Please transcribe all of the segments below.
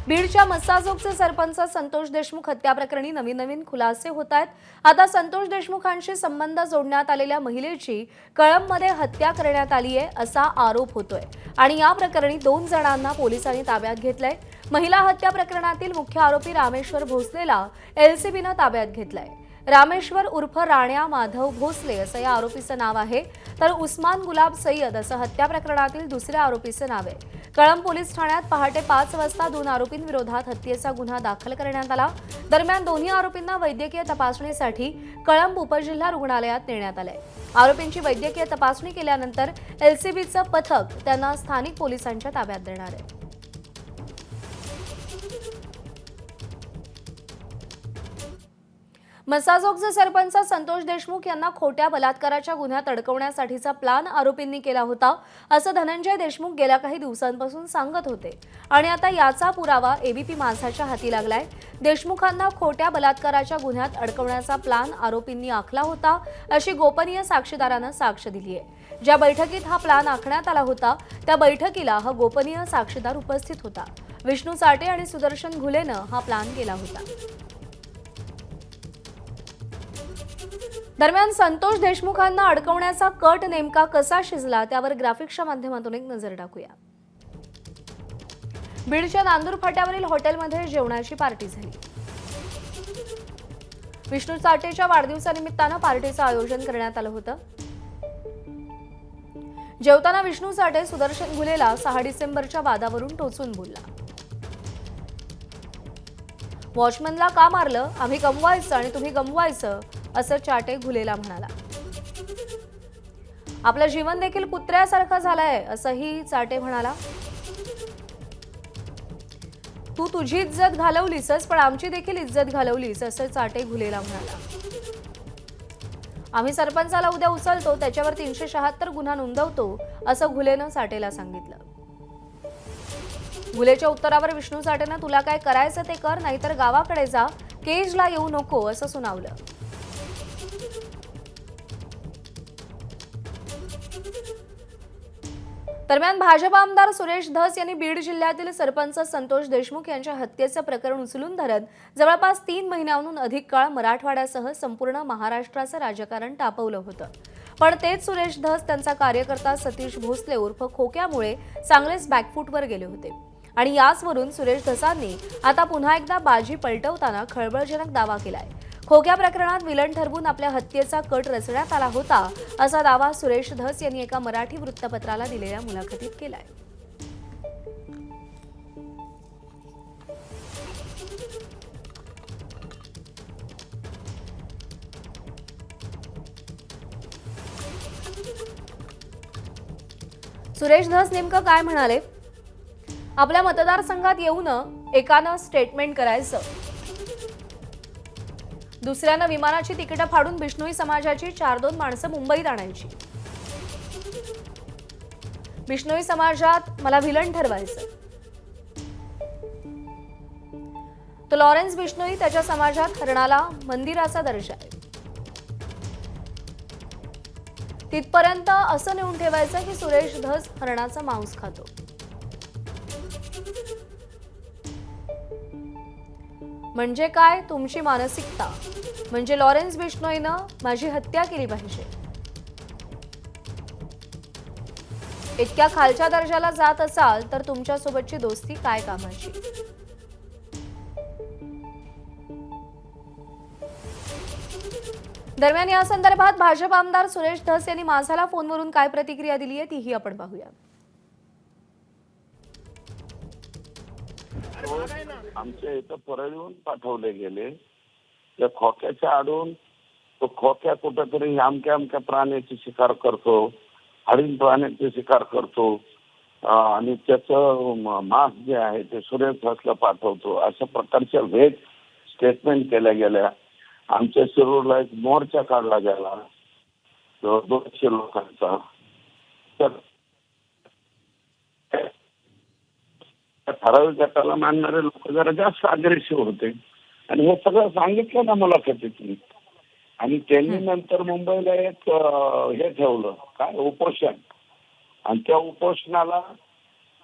बीडच्या मस्साजोगचे सरपंच संतोष देशमुख हत्या प्रकरणी नवीन खुलासे होत आहेत। आता संतोष देशमुखांशी संबंध जोडण्यात आलेल्या महिलेची कळंबमध्ये हत्या करण्यात आली आहे असा आरोप होतोय आणि या प्रकरणी 2 जणांना पोलिसांनी ताब्यात घेतलंय। महिला हत्या प्रकरणातील मुख्य आरोपी रामेश्वर भोसलेला एलसीबीने ताब्यात घेतलाय। रामेश्वर उर्फ राण्या माधव भोसले असं या आरोपीचं नाव आहे, तर उस्मान गुलाब सय्यद असं हत्या प्रकरणातील दुसऱ्या आरोपीचं नाव आहे। कळंब पोलीस ठाण्यात पहाटे 5 वाजता 2 आरोपींविरोधात हत्येचा गुन्हा दाखल करण्यात आला। दरम्यान दोन्ही आरोपींना वैद्यकीय तपासणीसाठी कळंब उपजिल्हा रुग्णालयात नेण्यात आले। आरोपींची वैद्यकीय तपासणी केल्यानंतर एलसीबीचं पथक त्यांना स्थानिक पोलिसांच्या ताब्यात देणार आहे। मस्साजोगचे सरपंच संतोष देशमुख यांना खोट्या बलात्काराच्या गुन्ह्यात अडकवण्यासाठीचा प्लान आरोपींनी केला होता असं धनंजय देशमुख गेल्या काही दिवसांपासून सांगत होते आणि आता याचा पुरावा एबीपी माझाच्या हाती लागलाय। देशमुखांना खोट्या बलात्काराच्या गुन्ह्यात अडकवण्याचा प्लान आरोपींनी आखला होता अशी गोपनीय साक्षीदारानं साक्ष दिली आहे। ज्या बैठकीत हा प्लान आखण्यात आला होता त्या बैठकीला हा गोपनीय साक्षीदार उपस्थित होता। विष्णू चाटे आणि सुदर्शन घुलेनं हा प्लान केला होता। दरम्यान संतोष देशमुखांना अडकवण्याचा कट नेमका कसा शिजला त्यावर ग्राफिक्सच्या माध्यमातून एक नजर टाकूया। बीडच्या नांदूर फाट्यावरील हॉटेलमध्ये जेवणाची पार्टी झाली। विष्णू चाटेच्या वाढदिवसानिमित्तानं पार्टीचं आयोजन करण्यात आलं होतं। जेवताना विष्णू चाटे सुदर्शन घुलेला 6 डिसेंबरच्या वादावरून टोचून बोलला। वॉचमनला का मारलं, आम्ही गमवायचं आणि तुम्ही गमवायचं असं चाटे घुलेला म्हणाला। आपलं जीवन देखील कुत्र्यासारखं झालंय असंही चाटे म्हणाला। तू तुझी इज्जत घालवलीसच पण आमची देखील इज्जत घालवलीस असं चाटे घुलेला म्हणाला। आम्ही सरपंचाला उद्या उचलतो, त्याच्यावर 376 गुन्हा नोंदवतो असं घुलेनं चाटेला सांगितलं। घुलेच्या उत्तरावर विष्णू चाटेनं तुला काय करायचं ते कर, नाहीतर गावाकडे जा, केजला येऊ नको असं सुनावलं। दरम्यान भाजप आमदार सुरेश धस यांनी बीड जिल्ह्यातील सरपंच संतोष देशमुख यांच्या हत्येचं प्रकरण उचलून धरत जवळपास 3 महिन्यांहून अधिक काळ मराठवाड्यासह संपूर्ण महाराष्ट्राचं राजकारण तापवलं होतं। पण तेच सुरेश धस त्यांचा कार्यकर्ता सतीश भोसले उर्फ खोक्यामुळे चांगलेच बॅकफूटवर गेले होते आणि याचवरून सुरेश धसांनी आता पुन्हा एकदा बाजी पलटवताना खळबळजनक दावा केलाय। खोक्या प्रकरणात विलन ठरवून आपल्या हत्येचा कट रचण्यात आला होता असा दावा सुरेश धस यांनी एका मराठी वृत्तपत्राला दिलेल्या मुलाखतीत केलाय। सुरेश धस नेमकं काय म्हणाले? आपल्या मतदारसंघात येऊन एकानं स्टेटमेंट करायचं, दुसऱ्यानं विमानाची तिकीटं फाडून बिश्नोई समाजाची 4-2 माणसं मुंबईत आणायची। बिश्नोई समाजात मला विलन ठरवायचं। तो लॉरेन्स बिश्नोई, त्याच्या समाजात हरणाला मंदिराचा दर्जा आहे। तिथपर्यंत असं नेऊन ठेवायचं की सुरेश धस हरणाचं मांस खातो। म्हणजे काय तुमची मानसिकता? म्हणजे लॉरेन्स बिश्नोईनं माझी हत्या केली पाहिजे। इतक्या खालच्या दर्जाला जात असाल तर तुमच्यासोबतची दोस्ती काय कामाची? दरम्यान या संदर्भात भाजप आमदार सुरेश धस यांनी माझाला फोनवरून काय प्रतिक्रिया दिली आहे तीही आपण पाहूया। आमच्या इथं परळीहून पाठवले गेले, त्या खोक्याच्या आडून तो खोक्या कुठेतरी अमक्या प्राण्याची शिकार करतो, हरिण प्राण्याची शिकार करतो आणि त्याचं मांस जे आहे ते सुरेश धसला पाठवतो, अशा प्रकारच्या वेग स्टेटमेंट केल्या गेल्या। आमच्या शिरूरला एक मोर्चा काढला गेला 200 लोकांचा। तर ठराविक गटाला मानणारे लोक जरा जास्त अग्रेसिव्ह होते आणि हे सगळं सांगितलं ना मुलाखतीतून। आणि त्यांनी नंतर मुंबईला एक हे ठेवलं काय उपोषण, आणि त्या उपोषणाला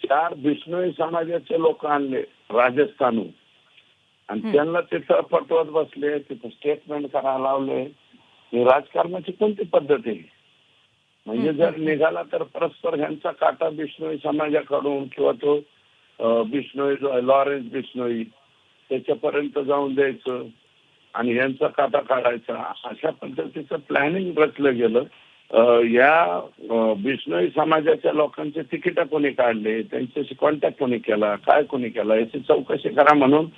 4 बिश्नोई समाजाचे लोक आणले राजस्थानहून आणि त्यांना तिथं पटवत बसले, तिथं स्टेटमेंट करायला लावले. ही राजकारणाची कोणती पद्धत आहे? म्हणजे जर निघाला तर परस्पर ह्यांचा काटा बिश्नोई समाजाकडून किंवा तो बिश्नोई लॉरेन्स बिश्नोई त्याच्यापर्यंत जाऊन द्यायचं आणि यांचा काटा काढायचा. अशा पद्धतीचं प्लॅनिंग रचलं गेलं. या बिश्नोई समाजाच्या लोकांचे तिकीट कोणी काढले, त्यांच्याशी कॉन्टॅक्ट कोणी केला, काय कोणी केला याची चौकशी करा म्हणून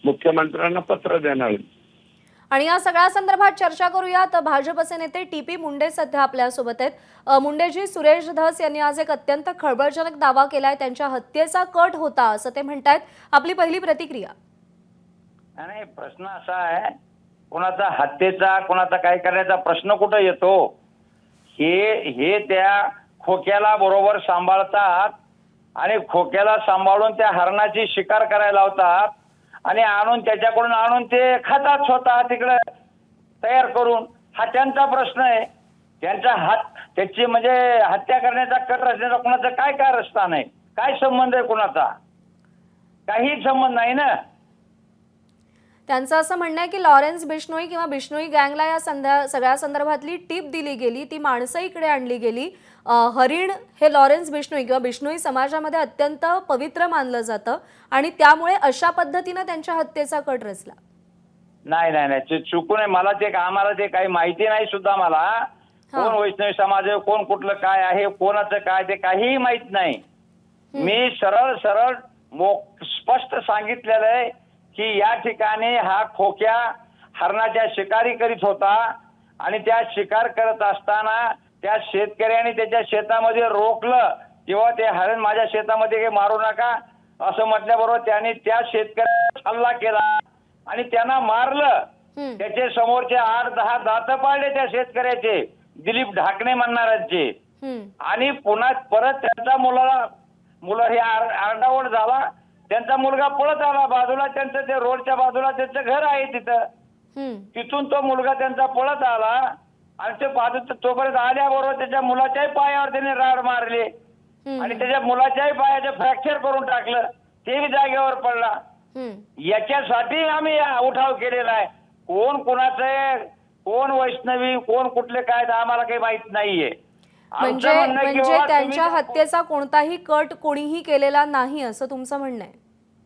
मुख्यमंत्र्यांना पत्र देणार. आणि या सगळ्या संदर्भात चर्चा करूयात. भाजपचे नेते टी.पी. मुंडे सध्या आपल्यासोबत आहेत. मुंडेजी, सुरेश धस यांनी आज एक अत्यंत खळबळजनक दावा केलाय. त्यांच्या हत्येचा कट होता असं ते म्हणतायत. आपली पहिली प्रतिक्रिया. नाही, प्रश्न असा आहे, कोणाचा हत्येचा कोणाचा काय करण्याचा प्रश्न कुठं येतो? हे त्या खोक्याला बरोबर सांभाळतात आणि खोक्याला सांभाळून त्या हरणाची शिकार करायला लावतात आणि त्याच्याकडून आणून ते खातात स्वतः तिकडे तयार करून. हा त्यांचा प्रश्न आहे. त्याची म्हणजे हत्या करण्याचा कट रचण्याचा कोणाचा काय रस्ता नाही, काय संबंध आहे कोणाचा? काहीच संबंध नाही ना. त्यांचं असं म्हणणं आहे की लॉरेन्स बिश्नोई किंवा बिश्नोई गँगला या सगळ्या संदर्भातली टीप दिली गेली, ती माणसं इकडे आणली गेली. हरिण हे लॉरेन्स बिश्नोई किंवा बिश्नोई समाजामध्ये अत्यंत पवित्र मानलं जातं आणि त्यामुळे अशा पद्धतीनं त्यांच्या हत्येचा कट रचला. नाही, ते चुकून आहे. आम्हाला ते काही माहिती नाही सुद्धा. मला कोण वैष्णवी समाज आहे, कोण कुठलं काय आहे, कोणाचं काय ते काहीही माहित नाही. मी सरळ स्पष्ट सांगितलेलं आहे की या ठिकाणी हा खोक्या हरणाच्या शिकारी करीत होता आणि त्या शिकार करत असताना त्या शेतकऱ्याने त्याच्या शेतामध्ये रोखलं किंवा ते हरण माझ्या शेतामध्ये मारू नका असं म्हटल्याबरोबर त्याने त्या शेतकऱ्याला हल्ला केला आणि त्यांना मारलं. त्याचे समोरचे 8-10 दात पाडले त्या शेतकऱ्याचे, दिलीप ढाकणे म्हणणाऱ्यांचे. आणि पुन्हा परत त्यांचा मुलं हे आरडाओरड झाला. त्यांचा मुलगा पळत आला बाजूला, त्यांचं ते रोडच्या बाजूला त्यांचं घर आहे तिथून तो मुलगा त्यांचा पळत आला आणि ते तोपर्यंत आल्याबरोबर त्याच्या मुलाच्याही पायावर त्याने राड मारले आणि त्याच्या मुलाच्याही पायाचं फ्रॅक्चर करून टाकलं, तेही जागेवर पडला. याच्यासाठी आम्ही उठाव केलेला आहे. कोण कुणाचं आहे, कोण वैष्णवी, कोण कुठले काय आम्हाला काही माहित नाहीये. म्हणजे त्यांच्या हत्येचा कोणताही कट कोणीही केलेला नाही असं तुमचं म्हणणं आहे?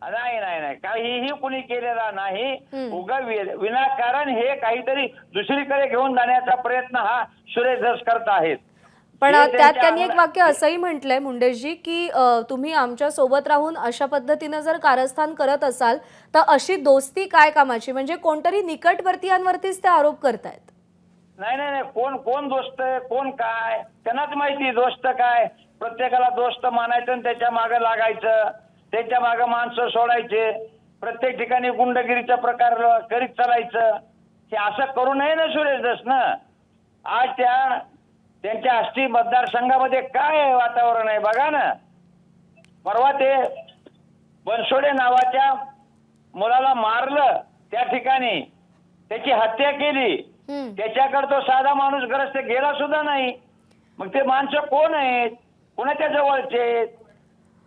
नाही, काहीही कुणी केलेला नाही. उगा विनाकारण हे काहीतरी दुसरीकडे घेऊन जाण्याचा प्रयत्न हा सुरेश धस करत आहेत. पण त्यात त्यांनी एक वाक्य असंही म्हटलंय मुंडेजी की तुम्ही आमच्या सोबत राहून अशा पद्धतीनं जर कारस्थान करत असाल तर अशी दोस्ती काय कामाची? म्हणजे कोणतरी निकटवर्तीयांवरतीच ते आरोप करतायत. नाही, कोण दोस्त कोण काय त्यांनाच माहिती. दोस्त काय, प्रत्येकाला दोस्त मानायचं आणि त्याच्या मागे लागायचं, त्याच्या मागे माणसं सोडायचे, प्रत्येक ठिकाणी गुंडगिरीचा प्रकार करीत चालायचं. हे असं करू नये ना सुरेश धस ना. आज त्यांच्या आष्टी मतदारसंघामध्ये काय वातावरण आहे बघा ना. परवा ते बनसोडे नावाच्या मुलाला मारलं, त्या ठिकाणी त्याची हत्या केली. त्याच्याकडे तो साधा माणूस ग्रस्त गेला सुद्धा नाही. मग ते माणसं कोण आहेत, कोणाच्या जवळचे,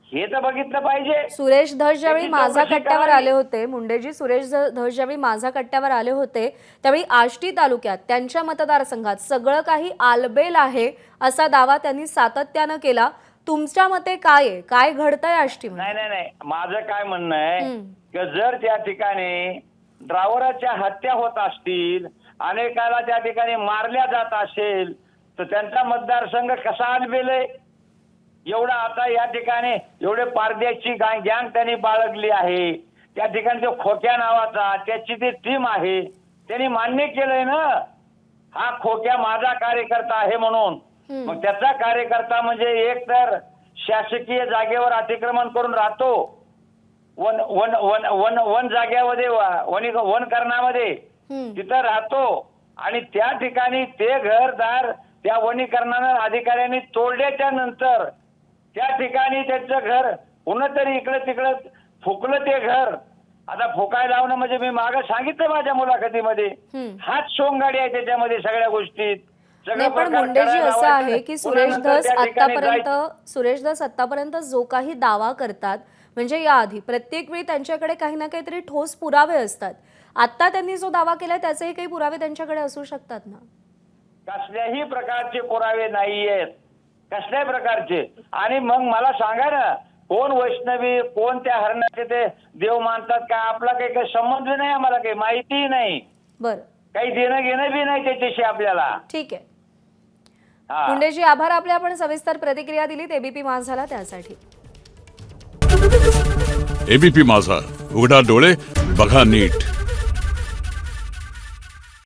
हे तर बघितलं पाहिजे. सुरेश धस ज्यावेळी माझा कट्ट्यावर आले होते, मुंडेजी, सुरेश धस ज्यावेळी माझा कट्ट्यावर आले होते त्यावेळी आष्टी तालुक्यात त्यांच्या मतदारसंघात सगळं काही आलबेल आहे असा दावा त्यांनी सातत्यानं केला. तुमच्या मते काय आहे, काय घडतंय आष्टी? नाही, माझं काय म्हणणं आहे की जर त्या ठिकाणी ड्रायव्हरच्या हत्या होत असतील, अनेकाला त्या ठिकाणी मारल्या जात असेल तर त्यांचा मतदारसंघ कसा आलबेल आहे? एवढा आता या ठिकाणी एवढे पारद्याची गँग त्यांनी बाळगली आहे. त्या ठिकाणी तो खोक्या नावाचा त्याची ती टीम आहे, त्यांनी मान्य केलंय ना हा खोक्या माझा कार्यकर्ता आहे म्हणून. मग त्याचा कार्यकर्ता म्हणजे एक तर शासकीय जागेवर अतिक्रमण करून राहतो, वन जागेमध्ये वनीकरणामध्ये तिथं राहतो आणि त्या ठिकाणी ते घरदार त्या वनीकरणानं अधिकाऱ्यांनी तोडल्याच्या नंतर त्या ठिकाणी त्यांचं घर पुन्हा तरी इकडे तिकडे फुकलं ते घर. आता फुकाय लावणं म्हणजे मी मागं सांगितलं माझ्या मुलाखतीमध्ये, हाच सोंगाडी आहे त्याच्यामध्ये सगळ्या गोष्टीत. नाही, पण प्रकार मुंडेजी करायला असं लावायचं. आहे की पुन्हा नंतर त्या ठिकाणी जायचं. सुरेश धस आतापर्यंत जो काही दावा करतात म्हणजे याआधी प्रत्येक वेळी त्यांच्याकडे काही ना काहीतरी ठोस पुरावे असतात. आता त्यांनी जो दावा केलाय त्याचेही काही पुरावे त्यांच्याकडे असू शकतात ना? कसल्याही प्रकारचे पुरावे नाहीयेत, कसल्याही प्रकारचे. आणि मग मला सांगा ना, कोण वैष्णवी, कोण त्या हरणाचे ते देव मानतात का, आपला काही संबंध नाही, आम्हाला काही माहितीही नाही, बरं, काही देणं घेणं बी नाही त्याच्याशी आपल्याला. ठीक आहे. हा. मुंडेजी, आभार आपले. आपण सविस्तर प्रतिक्रिया दिलीत एबीपी माझाला त्यासाठी. एबीपी माझा, उघडा डोळे बघा नीट.